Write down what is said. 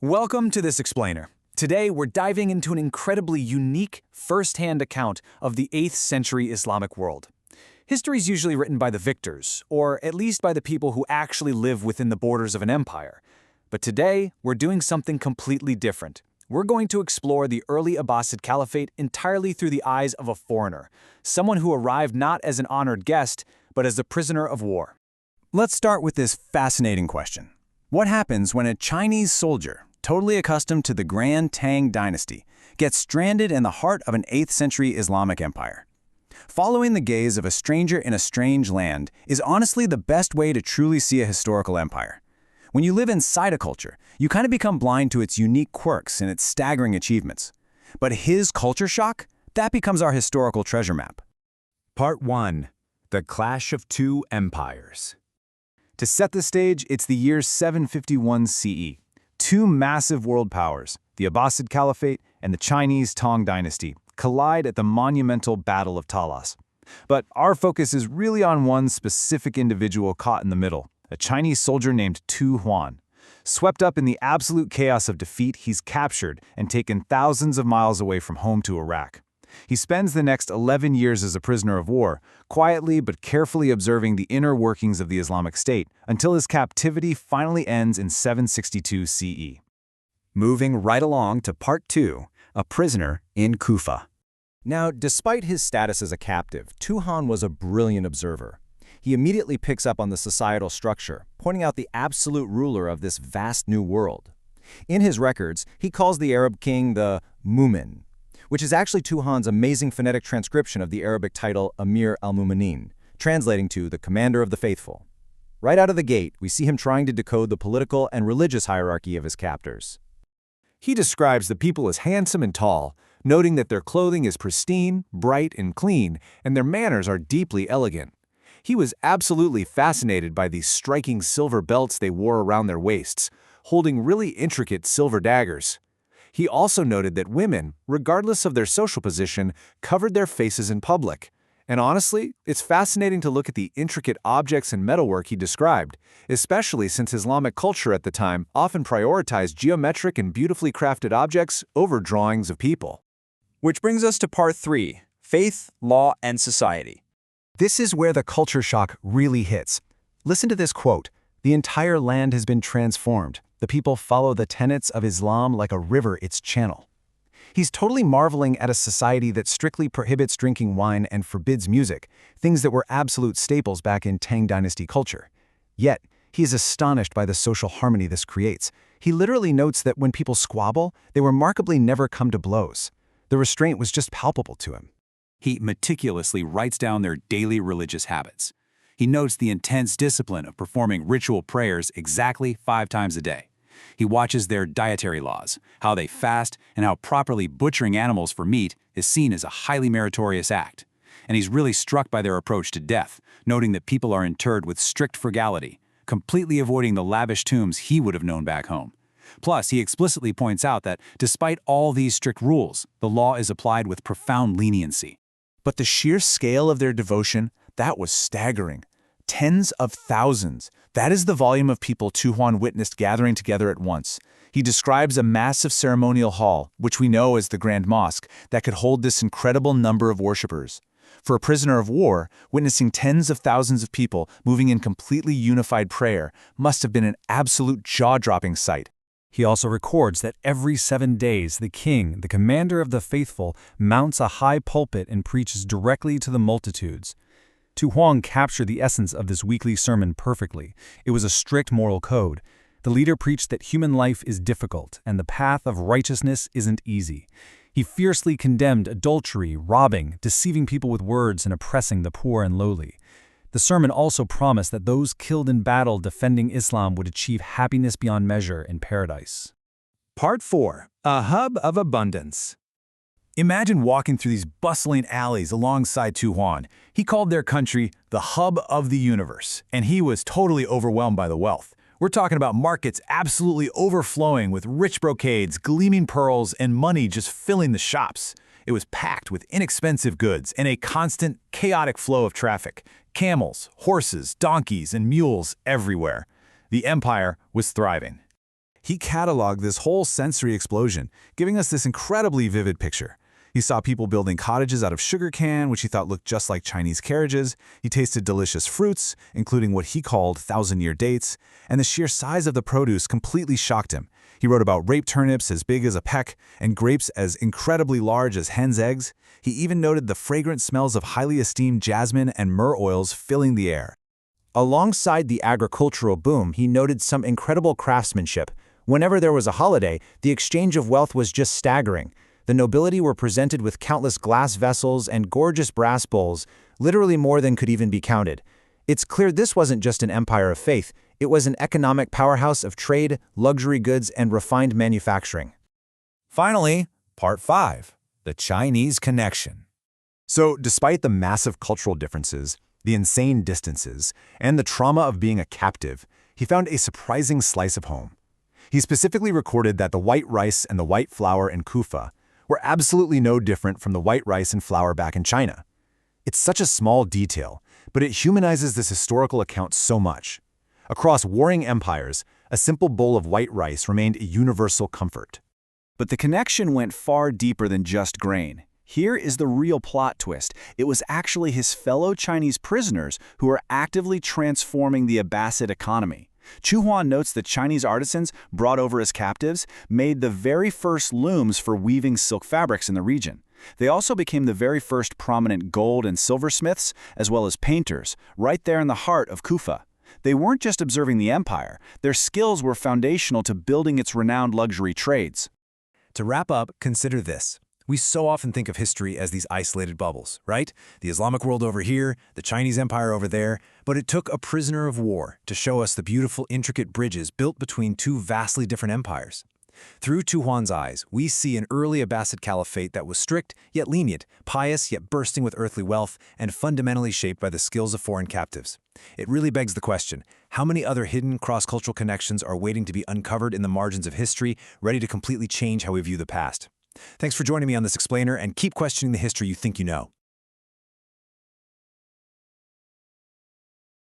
Welcome to this explainer. Today, we're diving into an incredibly unique, first-hand account of the 8th century Islamic world. History is usually written by the victors, or at least by the people who actually live within the borders of an empire. But today, we're doing something completely different. We're going to explore the early Abbasid Caliphate entirely through the eyes of a foreigner, someone who arrived not as an honored guest, but as a prisoner of war. Let's start with this fascinating question. What happens when a Chinese soldier, totally accustomed to the Grand Tang dynasty, gets stranded in the heart of an 8th century Islamic empire? Following the gaze of a stranger in a strange land is honestly the best way to truly see a historical empire. When you live inside a culture, you kind of become blind to its unique quirks and its staggering achievements. But his culture shock? That becomes our historical treasure map. Part 1. The Clash of Two Empires. To set the stage, it's the year 751 CE. Two massive world powers, the Abbasid Caliphate and the Chinese Tang dynasty, collide at the monumental Battle of Talas. But our focus is really on one specific individual caught in the middle, a Chinese soldier named Tu Huan. Swept up in the absolute chaos of defeat, he's captured and taken thousands of miles away from home to Iraq. He spends the next 11 years as a prisoner of war, quietly but carefully observing the inner workings of the Islamic State, until his captivity finally ends in 762 CE. Moving right along to Part 2, a prisoner in Kufa. Now, despite his status as a captive, Tu Huan was a brilliant observer. He immediately picks up on the societal structure, pointing out the absolute ruler of this vast new world. In his records, he calls the Arab king the Mu'min, which is actually Tu Huan's amazing phonetic transcription of the Arabic title Amir al-Mu'minin, translating to the commander of the faithful. Right out of the gate, we see him trying to decode the political and religious hierarchy of his captors. He describes the people as handsome and tall, noting that their clothing is pristine, bright, and clean, and their manners are deeply elegant. He was absolutely fascinated by these striking silver belts they wore around their waists, holding really intricate silver daggers. He also noted that women, regardless of their social position, covered their faces in public. And honestly, it's fascinating to look at the intricate objects and metalwork he described, especially since Islamic culture at the time often prioritized geometric and beautifully crafted objects over drawings of people. Which brings us to Part 3, Faith, Law, and Society. This is where the culture shock really hits. Listen to this quote: "The entire land has been transformed. The people follow the tenets of Islam like a river its channel." He's totally marveling at a society that strictly prohibits drinking wine and forbids music, things that were absolute staples back in Tang dynasty culture. Yet, he is astonished by the social harmony this creates. He literally notes that when people squabble, they remarkably never come to blows. The restraint was just palpable to him. He meticulously writes down their daily religious habits. He notes the intense discipline of performing ritual prayers exactly 5 times a day. He watches their dietary laws, how they fast, and how properly butchering animals for meat is seen as a highly meritorious act. And he's really struck by their approach to death, noting that people are interred with strict frugality, completely avoiding the lavish tombs he would have known back home. Plus, he explicitly points out that despite all these strict rules, the law is applied with profound leniency. But the sheer scale of their devotion, that was staggering. Tens of thousands. That is the volume of people Tu Huan witnessed gathering together at once. He describes a massive ceremonial hall, which we know as the Grand Mosque, that could hold this incredible number of worshippers. For a prisoner of war, witnessing tens of thousands of people moving in completely unified prayer must have been an absolute jaw-dropping sight. He also records that every 7 days the king, the commander of the faithful, mounts a high pulpit and preaches directly to the multitudes. Tu Huan captured the essence of this weekly sermon perfectly. It was a strict moral code. The leader preached that human life is difficult and the path of righteousness isn't easy. He fiercely condemned adultery, robbing, deceiving people with words, and oppressing the poor and lowly. The sermon also promised that those killed in battle defending Islam would achieve happiness beyond measure in paradise. Part 4. A Hub of Abundance. Imagine walking through these bustling alleys alongside Tu Huan. He called their country the hub of the universe, and he was totally overwhelmed by the wealth. We're talking about markets absolutely overflowing with rich brocades, gleaming pearls, and money just filling the shops. It was packed with inexpensive goods and a constant, chaotic flow of traffic. Camels, horses, donkeys, and mules everywhere. The empire was thriving. He cataloged this whole sensory explosion, giving us this incredibly vivid picture. He saw people building cottages out of sugarcane, which he thought looked just like Chinese carriages. He tasted delicious fruits, including what he called thousand-year dates, and the sheer size of the produce completely shocked him. He wrote about rape turnips as big as a peck and grapes as incredibly large as hen's eggs. He even noted the fragrant smells of highly esteemed jasmine and myrrh oils filling the air. Alongside the agricultural boom, he noted some incredible craftsmanship. Whenever there was a holiday, the exchange of wealth was just staggering. The nobility were presented with countless glass vessels and gorgeous brass bowls, literally more than could even be counted. It's clear this wasn't just an empire of faith, it was an economic powerhouse of trade, luxury goods, and refined manufacturing. Finally, Part 5, the Chinese connection. So, despite the massive cultural differences, the insane distances, and the trauma of being a captive, he found a surprising slice of home. He specifically recorded that the white rice and the white flour in Kufa were absolutely no different from the white rice and flour back in China. It's such a small detail, but it humanizes this historical account so much. Across warring empires, a simple bowl of white rice remained a universal comfort. But the connection went far deeper than just grain. Here is the real plot twist. It was actually his fellow Chinese prisoners who were actively transforming the Abbasid economy. Tu Huan notes that Chinese artisans, brought over as captives, made the very first looms for weaving silk fabrics in the region. They also became the very first prominent gold and silversmiths, as well as painters, right there in the heart of Kufa. They weren't just observing the empire, their skills were foundational to building its renowned luxury trades. To wrap up, consider this. We so often think of history as these isolated bubbles, right? The Islamic world over here, the Chinese empire over there, but it took a prisoner of war to show us the beautiful, intricate bridges built between two vastly different empires. Through Tu Huan's eyes, we see an early Abbasid Caliphate that was strict yet lenient, pious yet bursting with earthly wealth, and fundamentally shaped by the skills of foreign captives. It really begs the question, how many other hidden cross-cultural connections are waiting to be uncovered in the margins of history, ready to completely change how we view the past? Thanks for joining me on this explainer, and keep questioning the history you think you know.